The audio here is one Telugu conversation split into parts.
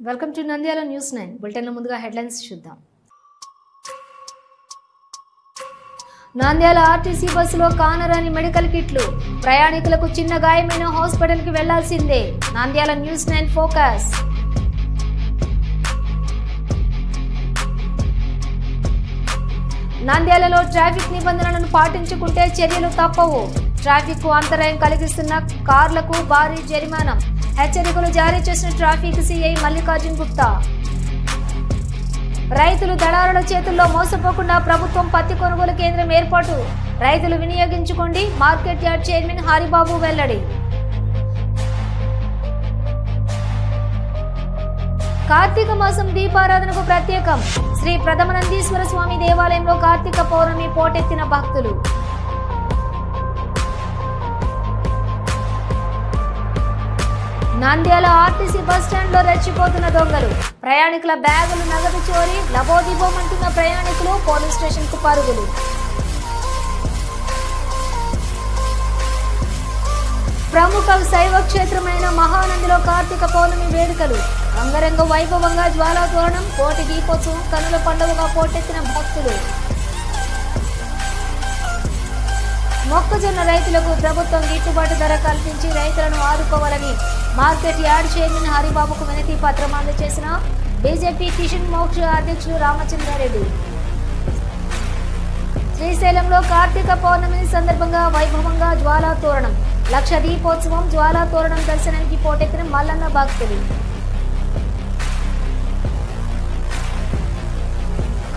Welcome to Nandyal news 9 bulletin లో ముందుగా హెడ్లైన్స్ చూద్దాం. నంద్యాల ఆర్టీసీ బస్సులో కానరాని మెడికల్ కిట్లు, ప్రయాణికులకు చిన్న గాయమైన హాస్పిటల్ కి వెళ్లాల్సిందే. Nandyal news 9 focus. నంద్యాలలో ట్రాఫిక్ నిబంధనలను పాటించుకుంటే చర్యలు తప్పవు. ట్రాఫిక్ కు అంతరాయం కలిగిస్తున్న కార్లకు భారీ జరిమానా. హెచ్చరికలు జారీ చేసిన ట్రాఫిక్ సిఐ మల్లికార్జున్ గుప్తా. రైతులు దళారుల చేతుల్లో మోసపోకుండా ప్రభుత్వం పత్తి కొనుగోలు కేంద్రం ఏర్పాటు. రైతులు వినియోగించుకోండి. మార్కెట్ యార్డ్ చైర్మన్ హరిబాబు వెల్లడి. కార్తీక మాసం దీపారాధనకు ప్రత్యేకం. శ్రీ ప్రథమనందీశ్వర స్వామి దేవాలయంలో కార్తీక పౌర్ణమి పోటెత్తిన భక్తులు. నంద్యాల ఆర్టీసీ బస్టాండ్ లో రెచ్చిపోతున్న దొంగలు. ప్రయాణికుల బ్యాగులు, నగదు చోరీ. లబోదిబోమంటున్న ప్రయాణికులు. పోలీస్ స్టేషన్ కు పరుగులు. ప్రముఖ శైవ క్షేత్రమైన మహానందిలో కార్తీక పౌర్ణమి వేడుకలు. రంగరంగ వైభవంగా జ్వాలా తోరణం, కోటి దీపోత్సవం కనుల పండుగగా పోటెత్తిన భక్తులు. మొక్కజొన్న రైతులకు ప్రభుత్వం గిట్టుబాటు ధర కల్పించి రైతులను ఆదుకోవాలని మార్కెట్ యార్డ్ చైర్మన్ హరిబాబుకు వినతి పత్రం అందజేసిన బీజేపీ కిషన్ మోక్ష అధ్యక్షులు రామచంద్రారెడ్డి. శ్రీశైలంలో కార్తీక పౌర్ణమి సందర్భంగా వైభవంగా జ్వాలా తోరణం, లక్ష దీపోత్సవం, జ్వాలా తోరణం దర్శనానికి పోటెత్తిన మల్లన్న భక్తులు.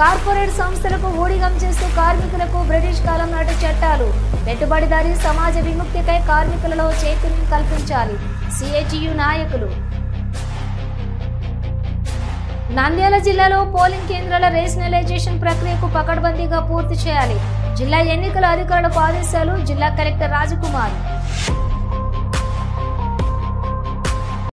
కార్పొరేట్ సంస్థలకు ఊడిగం చేస్తూ కార్మికులకు బ్రిటిష్ కాలం నాటి చట్టాలు. పెట్టుబడిదారీ సమాజ విముక్తికై కార్మికులలో చైతన్యం కల్పించాలి. సిఐటియు నాయకులు. నంద్యాల జిల్లాలో పోలింగ్ కేంద్రాల రేషనలైజేషన్ ప్రక్రియకు పకడ్బందీగా పూర్తి చేయాలి. జిల్లా ఎన్నికల అధికారులకు ఆదేశాలు. జిల్లా కలెక్టర్ రాజకుమార్.